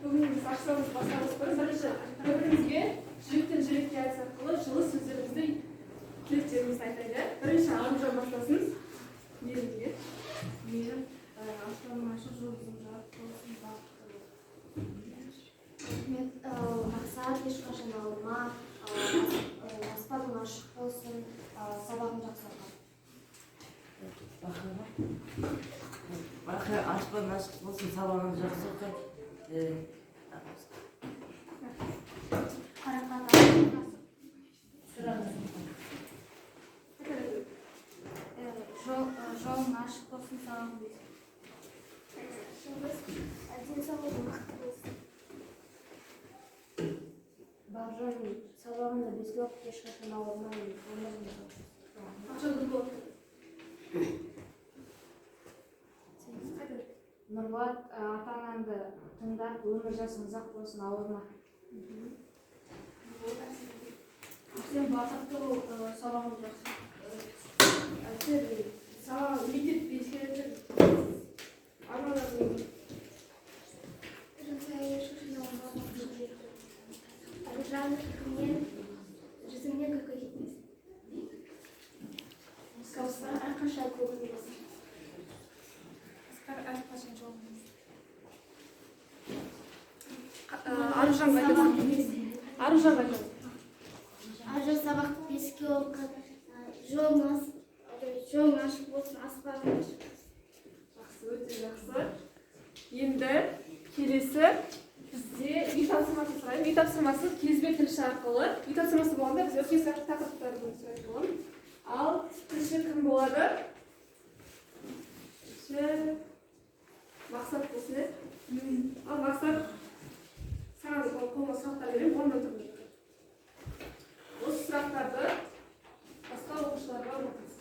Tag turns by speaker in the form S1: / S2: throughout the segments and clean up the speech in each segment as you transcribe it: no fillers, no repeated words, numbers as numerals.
S1: бүгін біз ашсамыз бастамыз қой. Бірінші бірімізге жүректен жүрекке айтыс арқылы жылы сөздерімізді тілектерімізді айтайық. Бірінші Аружан бастасын. Менің аспанның ашық жұлдызым жарық болсын, бақытты болсын.
S2: Мақсат ешқашан ауырма, аспаның ашық болсын, сабағын жақсы оқы.
S3: Бақы аспан ашық болсын, сабағын жақсы оқы.
S2: Қарақат жолың ашық болсын, сабағын денсаулығың мықты болсын. Бауыржан, сабағында бізге оқып ешқашан ауырмай, Нұрболат, ата-анаңды тыңдап, өмір жасың ұзақ болсын, ауырма.
S1: Сен бақытты бол, сабағың жақсы. Сабағың мектепте ескеретін армандарың.
S2: Жүзіңнен күлкі кетмес. Скаустар әрқашан көңілі болсын.
S1: Әрқашан жолыңыз. Аружанға айтамын. Аружанға айтамын.
S2: Аружан сабақты беске оқы. Жолың ашық болсын, аспағың ашық болсын.
S1: Жақсы, өте жақсы. Енді келесі бізде үй тапсырмасы сұраймын. Үй тапсырмасы кезбе тілші арқылы. Үй тапсырмасы болғанда біз өте сияқты тақырыптарды сұрайтын. Ал тілші кім болады? Тілші Мақсат болсын. Ал Мақсат, саған қолға сұрақтар беремін, онда тұрмын. Осы сұрақтарды басқа оқушыларға ұнатасыз.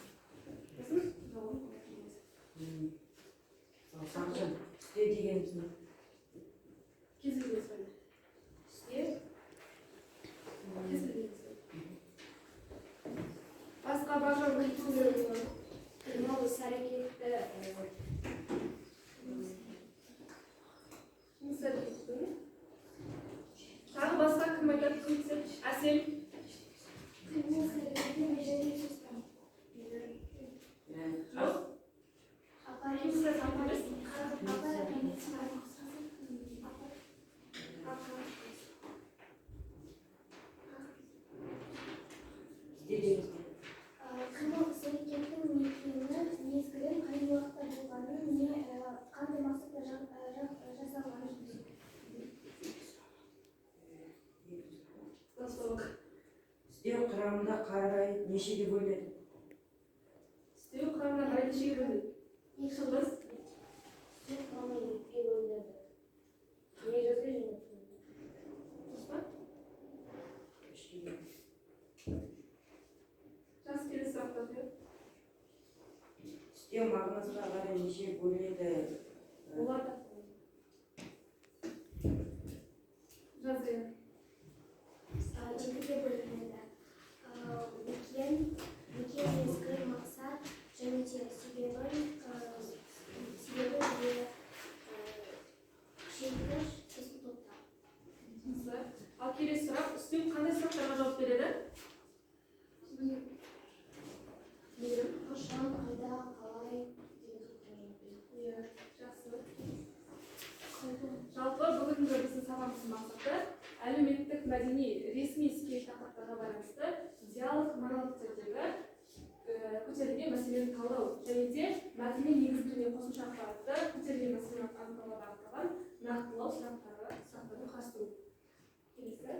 S1: Осың? Жауын қолға.
S3: Сақжан, түсте дегенімізді.
S1: Кезілген сөйле. Түсте. Кезілген сөйле. Басқа бажан көйтілдері
S2: Қималы сәрекетті
S1: тағы басқа кім айтады көйтсек? Әсел.
S2: қималы сәрекетті межелі сөзбен.
S1: Жоқ. Кімсіз апарыз?
S2: Қималы сәрекеттің мезгілін, қай уақытта болғанын, қандай мақсатта жасалғанын.
S3: Істеу құрамында қарай нешеге бөлінеді?
S1: Істеу құрамына қарай нешеге бөлінеді? Шығыс.
S2: Істеу құрамына екіге бөлінеді. Негізгі және
S1: жас келесі сұрақтар береді.
S3: Істеу мағынасына қарай неше бөлінеді?
S1: Олар да жазайын.
S2: екіге бөлінеді. Мекен, мезгіл, мақсат және де себебі күшейткіш сосын топтар.
S1: Ал келесі сұрақ, үстем қандай сұрақтарға жауап береді?
S2: Қашан, қайда, қалай деген
S1: Жақсы. Жалпы бүгінгі біздің сабағымыздың мақсаты әлеуметтік, мәдени, ресми іскер тақырыптарға байланысты диалог монологтердегі көтерілген мәселені талдау және де мәтіннен негізделген қосымша ақпаратты көтерілген мәселені анықтауға бағытталған нақтылау сұрақтарын қарастыру. Келесі.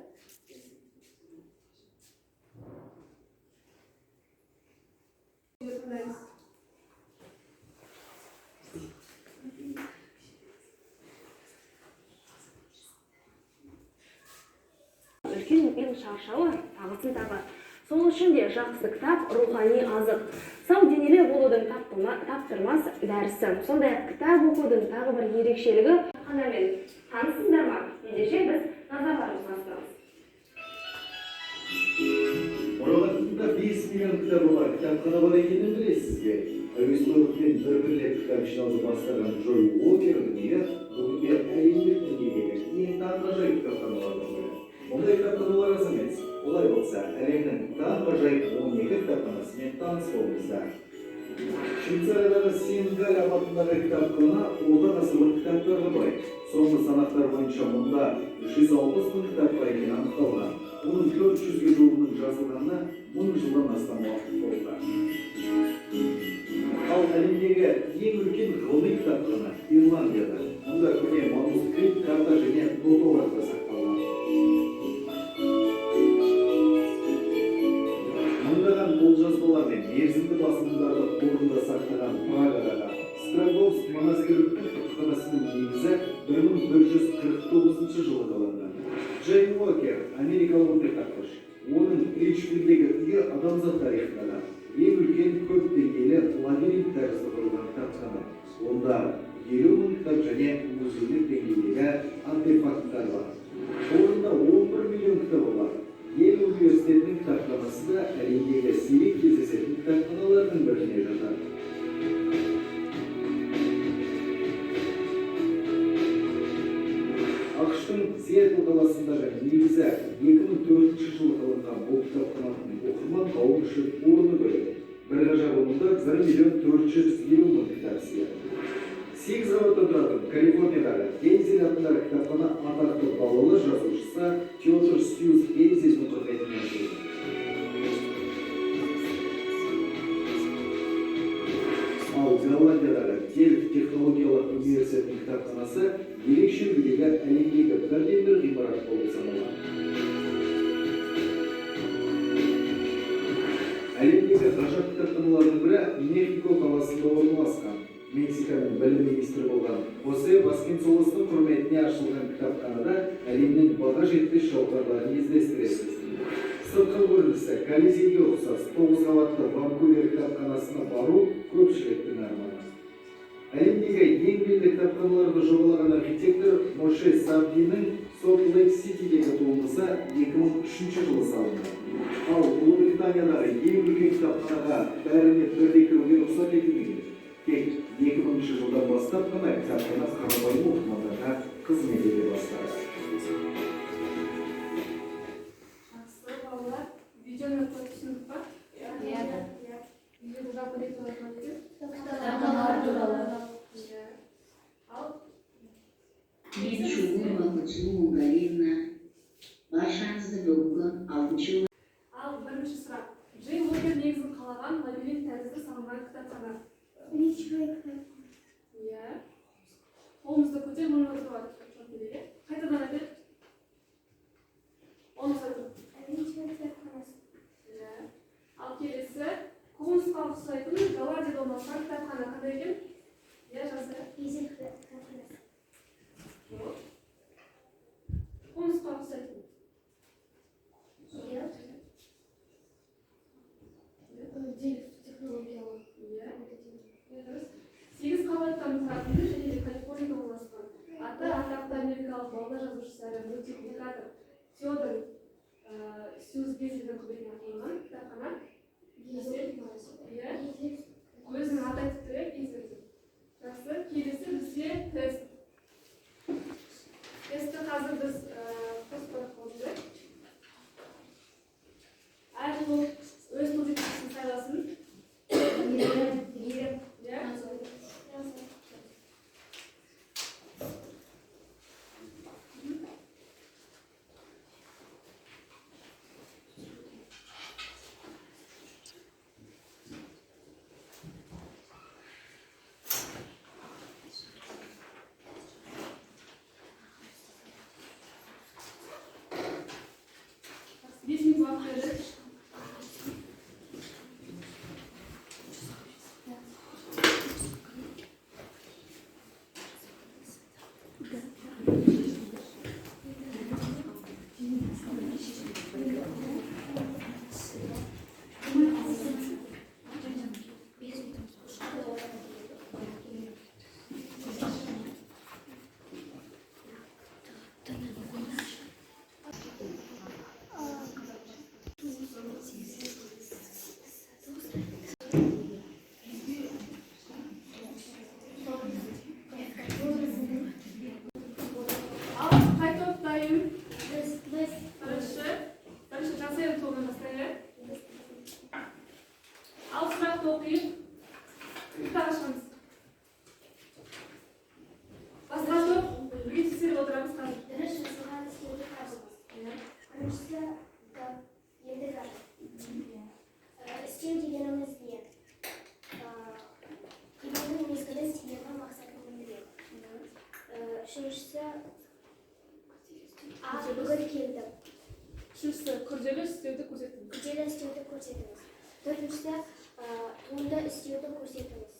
S4: Үлкен шаршауы, тағысын тағы. Сол үшін де жақсы кітап рухани азық. Сау денелі болудың таптырмас дәрісі. Сондай кітап оқудың тағы бір ерекшелігі қанамен танысыздар ма? Ендеше біз назарларыңызға ұсынамыз.
S5: Oralarında 5 milyon kitabı var. Kitapxana бар екенін білесізге. Әуесқойлықпен бір-бірлеп кітап жинауды бастаған Джой Уокердің үйі бүгінде әлемдік деңгейдегі ең таныс болыңыздар. Швейцариядағы Сенгаль апатындағы кітапхана орта ғасырлық кітаптарға бай. Соңғы санақтар бойынша мұнда 160 мың кітап бар екені анықталған. Оның 400-ге жуығының жазылғанына 1000 жылдан астам уақыт болды. Ал әлемдегі ең үлкен ғылыми кітапхана Ирландияда. Мұнда көне манускрипт, карта және ноталар сақталған. Мыңдаған қолжазбалар мен мерзімді басылымдарды қорында сақтаған Прагадағы Страговск монастырінің кітапханасының негізі 1149 жылы қаланған. Джейн Уокер, америкалық өнертапқыш. Оның Ричфилдегі үйі адамзат тарихындағы ең үлкен көп деңгейлі лабиринт тәрізді құрылған кітапхана. Онда 50 мың кітап және музейлік деңгейдегі артефакттар бар. Орында 11 миллион кітабы бар. Ел университетінің кітапханасы да әлемдегі сирек кездесетін кітапханалардың біріне жатады. ақш-тың Сиэтл қаласындағы негізі 2004 жылы қаланған бұл кітапхананың оқырман қауым үшін орны бөлек. Бір ғажап онында 1.450.000 кітап сыйады. 8 қабаттан тұратын Калифорниядағы Гейзель атындағы кітапхана атақты балалы жазушысы Теодор Сьюз Гейзельдің құрметіне ашылды. Ал Голландиядағы Дельфт технологиялық университетінің кітапханасы ерекше үлгідегі әлемдегі бірден-бір ғимарат болып саналады. Әлемдегі ғажап кітапханалардың бірі Мехико қаласында орналасқан. Мексиканың білім министрі болған Хосе Васкенсолостың құрметіне ашылған кітапханада әлемнің баға жетпес шаһарларын іздестіресіз. Сыртқы көрінісі Колизейге ұқсас 9 қабатты Ванкувер кітапханасына бару көпшіліктің арманы. Әлемдегі ең белді кітапханаларды жобалаған архитектор Моше Сабдидің Солт-Лейк-Ситидегі туындысы 2003 жылы салынды. Ал Ұлыбританиядағы ең үлкен кітапханаға бәріне бірдей кіруге рұқсат етілмеген. Тек 2000 жылдан бастап қана кітапхана қарапайым оқырмандарға қызмет ете бастады.
S1: Жақсы балалар, видеоны көрсетіп па? Иә. Видеода жалпы не туралы
S6: Кітапханалар туралы.
S1: Ал
S6: Мен Шугурова Күтсулу Галина. Баршаңызды бүгін 6-ші
S1: Ал бірінші сұрақ. Джейн Уокер негізін қалаған лабиринт тәрізді салынған кітапхана. Иә. Қолымызды көтер, мұны тұрады. Қайтадан айтайық. Оны сұрайды. Иә. Ал келесі, коммунистқа ұқсайтын Голландияда орналасқан кітапхана қандай екен? Иә, жазды. Коммунистқа ұқсайтын. Иә. 8 қабаттан тұратын және Калифорнияда орналасқан. Аты атақты америкалық балалар жазушысы әрі мультипликатор Теодор Сьюз Гейзельдің құрметіне ашылған кітапхана. Иә. Өзінің аты айтып тұр, Гейзельдің. Жақсы. Келесі бізде тест. Тестті қазір біз қосып қойдық. Әр жыл өз позициясын сайласын.
S7: бүгін келдім.
S1: Үшіншісі күрделі істеуді көрсетіңіз.
S7: Күрделі істеуді көрсетіңіз. Төртіншісі туынды істеуді көрсетіңіз.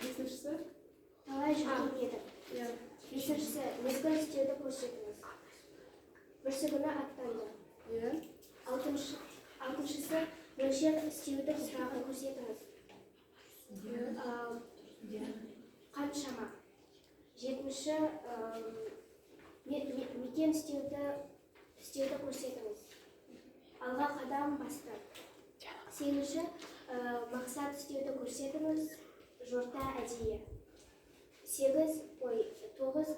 S1: Бесіншісі
S7: Талай жақын едім. Бесіншісі мезгіл істеуді көрсетіңіз. Бүрсі күні аттанды. Алтыншысы мөлшер істеуді сұрағын көрсетіңіз. Қаншама. Жетінші мекен істеуді көрсетіңіз. Алға қадам басты. Сегізінші мақсат істеуді көрсетіңіз. Жорта әдейі. Тоғыз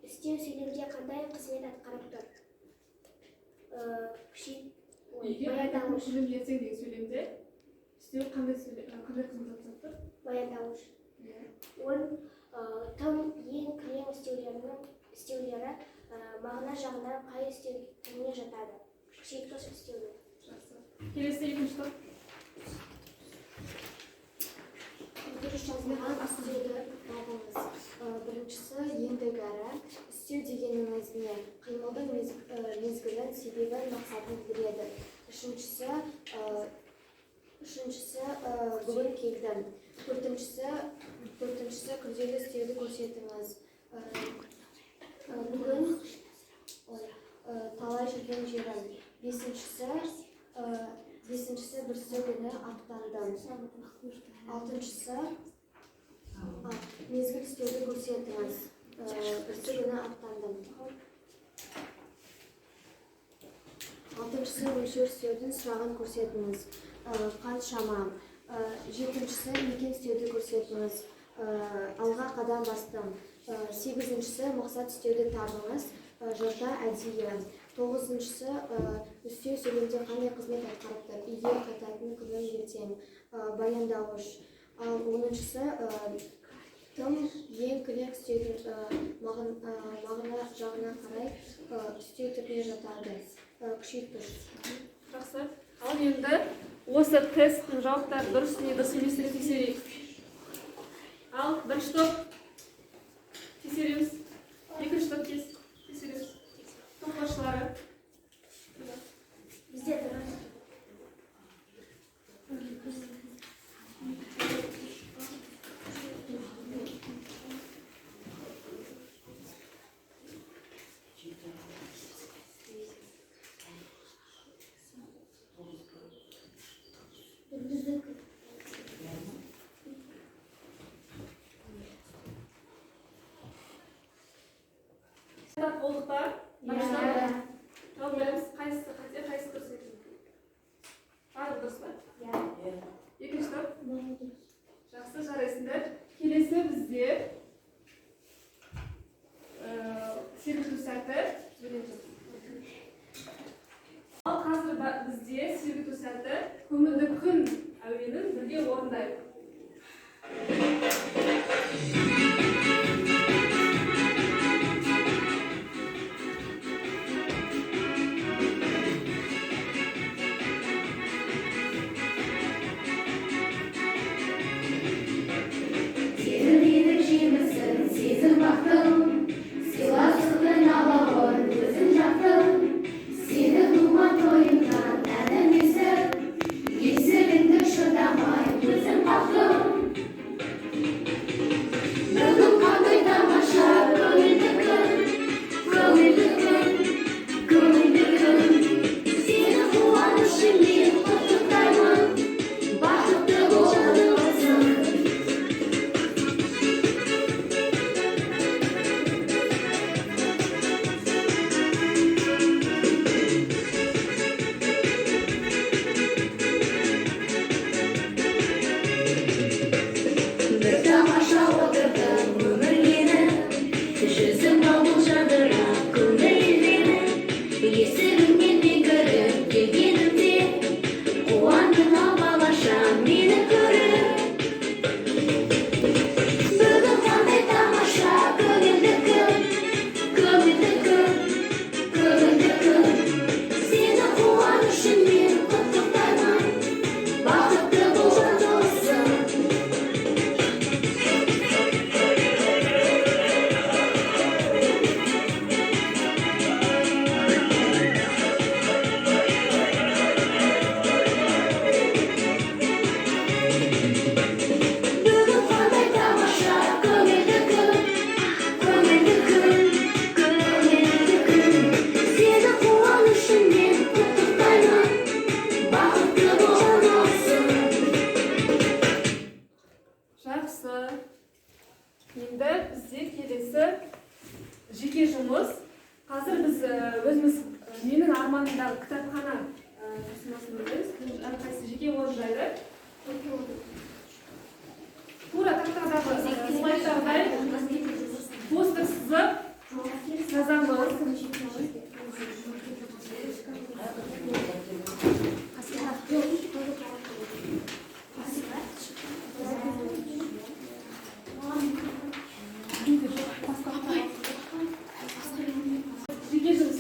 S7: істеу сөйлемде қандай қызмет атқарып тұр? Баяндауыш.
S1: Сөйлем ертең деген сөйлемде істеу қандай қызмет атқарып тұр?
S7: Баяндауыш. 10 тым ең кілең істеулері мағына жағынан қай істеу түріне жатады? Күшейткіш істеулер.
S1: Келесі екінші топ.
S2: Дұрыс жазылған істеуді табыңыз. Біріншісі ендігі әрі істеу дегеніміз не? Қимылдың мезгілін, себебін, мақсатын біледі. Үшіншісі бүгін келдім. Төртіншісі күрделі істеуді көрсетіңіз. Бүгін талай жүрген жерім. Бесіншісі бүрсі күні аттандым. Алтыншысы мезгіл істеуді көрсетіңіз. Бүрсі күні аттандым. Алтыншысы мөлшер істеудің сұрағын көрсетіңіз. Қаншама. Жетіншісі мекен істеуді көрсетіңіз. Алға қадам бастым. Сегізіншісі мақсат істеуді табыңыз. Жорта әдейі. Тоғызыншысы істеу сөйлемде қандай қызмет атқарып тұр? Үйге қайтатын күнім ертең. Баяндауыш. Ал оныншысы тым ең кілең істеудің мағына жағына қарай істеу түріне жатады. Күшейткіш.
S1: Жақсы. Ал енді осы тесттің жауаптары дұрыс не дұрыс емесін тексерейік. Ал бірінші топ тексереміз. Екінші топ тексереміз. Топташылары.
S7: Бізде дұрыс.
S1: Болдықтар. Baştan problemimiz қайсысы қате, қайсысы дұрыс екен? Барлығы дұрыс па? Екінші топ? Жақсы, жарайсыңдар. Келесі бізде сергіту сәті. Ал қазір бізде сергіту сәті көңілді күн әуенін бірге орындайық.
S7: Шыдамай, өзің
S1: Енді бізде келесі жеке жұмыс. Қазір біз өзіміз менің арманымдағы кітапхана тапсырмасын өтеміз. Әрқайсысы жеке орын жайлы. Тура тақтадағы слайдтағыдай постер сызып жазамыз. Жеке жұмыс.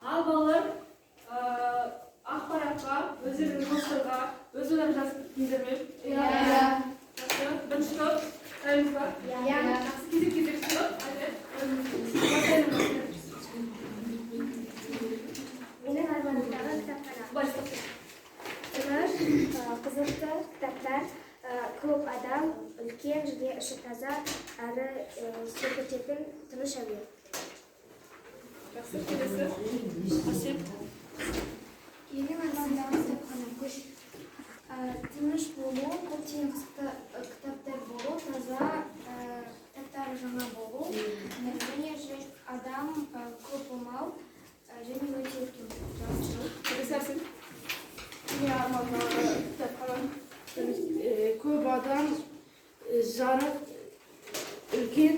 S1: Ал балалар ақпаратқа, өздерінің постерға, өз ойларын жазып кеттіңдер ме? Жақсы. Бірінші топ, дайынсыз ба? Жақсы, кезек шығып,
S7: Менің арманымдағы кітапхана. Тыныш, қызықты кітаптар, көп адам, үлкен және іші таза әрі сергітетін тыныш әуен.
S1: жақсы, келесі. Әсет.
S7: Менің арманымдағы кітапхана тыныш болу, көптеген кітаптар болу, таза кітаптар жаңа болу, және адам көп болмау, және өте үлкен.
S1: Келесі Әсет. Менің арманымдағы кітапхана.
S2: Көп адам, жарық, үлкен,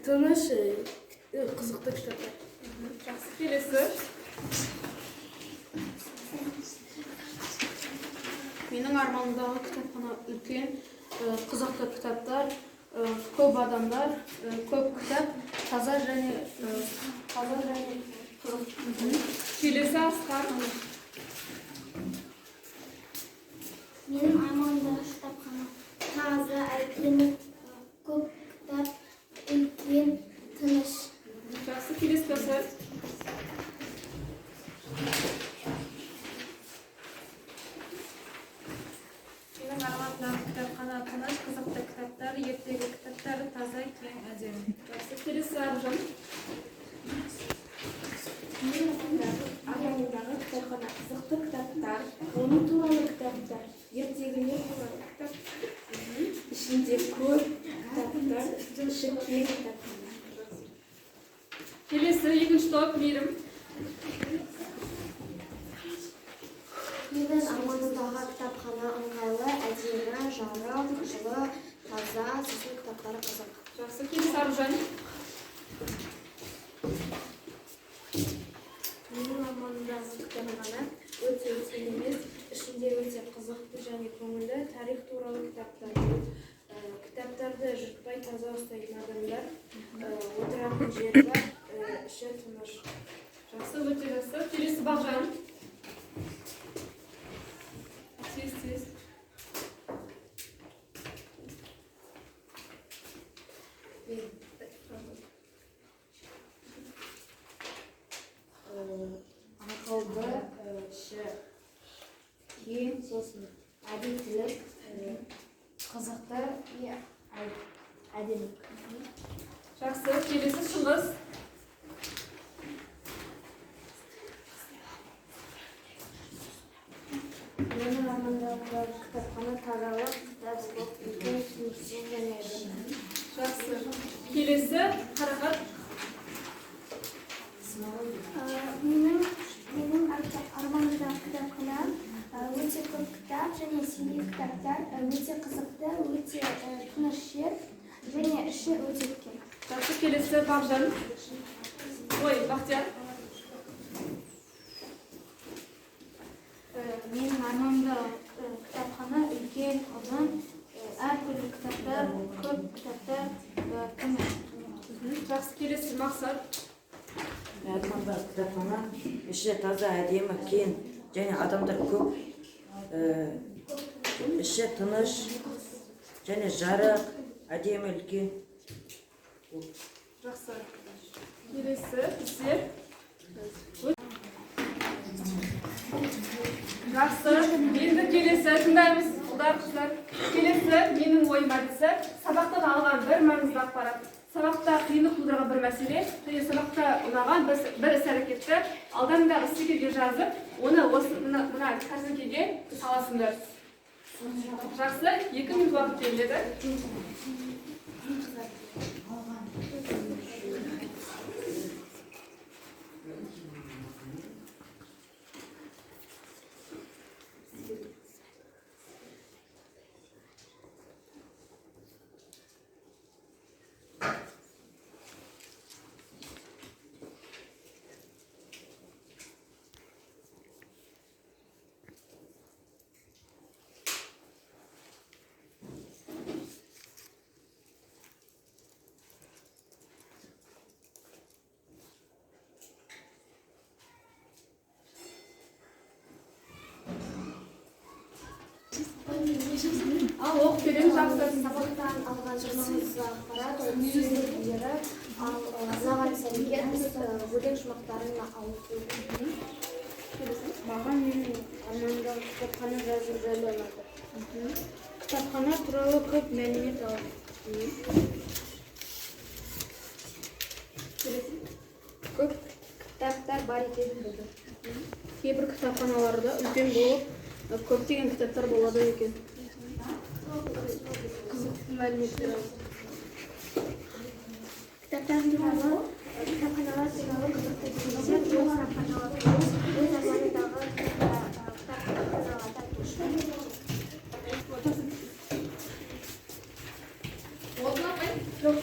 S2: тыныш, қызықты кітаптар.
S1: Жақсы, келесі.
S2: Менің арманымдағы кітапхана үлкен, қызықты кітаптар, көп адамдар, көп кітап, таза және қызықты.
S1: Келесі Асқар.
S7: Менің арманымдағы кітапхана таза, әдемі, көп кітап, үлкен, тыныш.
S1: Жақсы, келесі Кәусар.
S2: Менің арманымдағы кітапхана тыныш, қызықты кітаптар, ертегі кітаптары таза, кең, әдемі.
S1: Жақсы, келесі Аружан.
S7: Менің арманымдағы кітапхана қызықты кітаптар, оның туралы кітаптар, ертегілер туралы кітап, ішінде көп кітаптар, іші кең кітаптар.
S1: Келесі екінші топ, Мейірім.
S7: Менің арманымдағы кітапхана ыңғайлы, әдемі, жарық, жылы, таза, сосын кітаптары қызық.
S1: Жақсы, келесі Аружан.
S7: Менің арманымдағы кітапхана өте үлкен емес, ішінде өте қызықты және көңілді тарих туралы кітаптар. Кітаптарды жыртпай таза ұстайтын адамдар, отыратын жері бар, іші тыныш.
S1: Жақсы, өте жақсы. Келесі Бағжан. Тез.
S2: Ақылды, іші кең, сосын әділділік, қызықты, әдемі.
S1: Жақсы, келесі Шыңғыс.
S7: Менің арманымдағы кітапхана тазалық, кітап спорт, үлкен, түсініксіз және әдемі.
S1: Жақсы. Келесі Қарақат.
S7: Менің арманымдағы кітапхана өте көп кітап және сирек кітаптар, өте қызықты, өте тыныш жер және іші өте үлкен.
S1: Жақсы, келесі Бағжан. Бақтияр.
S2: Менің арманымдағы кітапхана үлкен, ұзын, әртүрлі кітаптар, көп кітаптар, тыныш.
S1: Жақсы, келесі Мақсат.
S3: Армандағы кітапхана іші таза, әдемі, кең және адамдар көп. Іші тыныш және жарық, әдемі, үлкен.
S1: Жақсы. Келесі біздер. Жақсы. Енді келесі тыңдаймыз. Құдар қыздар, келесі менің ойым әдісі сабақтан алған бір маңызды ақпарат. Сабақта қиындық тудырған бір мәселе, және сабақта ұнаған бір іс-әрекетті алдарыңдағы стикерге жазып, оны мына кәрсіңкеге саласыңдар. Жақсы, 2 минут уақыт беріледі. Ал оқып беремін, жақсы.
S7: Сабақтан алған маңызды ақпарат ол сөз ережелері, ал мынаған іс-әрекет өлең шумақтарын ауыстыру. Маған менің арманымдағы кітапхана жазу жайлы ұнады. Кітапхана туралы көп мәлімет алдым. Көп кітаптар бар екенін білдім. Кейбір кітапханаларда үлкен болып, көптеген кітаптар болады екен. Қызықты мәліметтер алды. Кітаптар туралы, кітапханалар туралы қызықты кеңестер, өз кітапханалар туралы, өз арманымдағы кітапханаларға тарту.
S1: Oldu mu?
S7: Жоқ.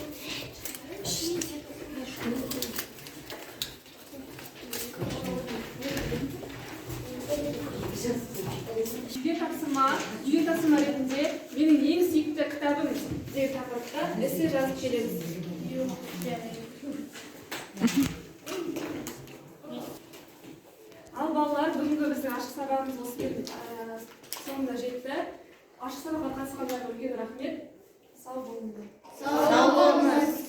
S1: Үйге тапсырма ретінде менің ең сүйікті кітабым деген тақырыпта эссе жазып келеміз. Ал балалар, бүгінгі біздің ашық сабағымыз осы соңына жетті. Ашық сабаққа қатысқандарға үлкен рахмет. Сау болыңыздар.
S7: Сау болыңыз.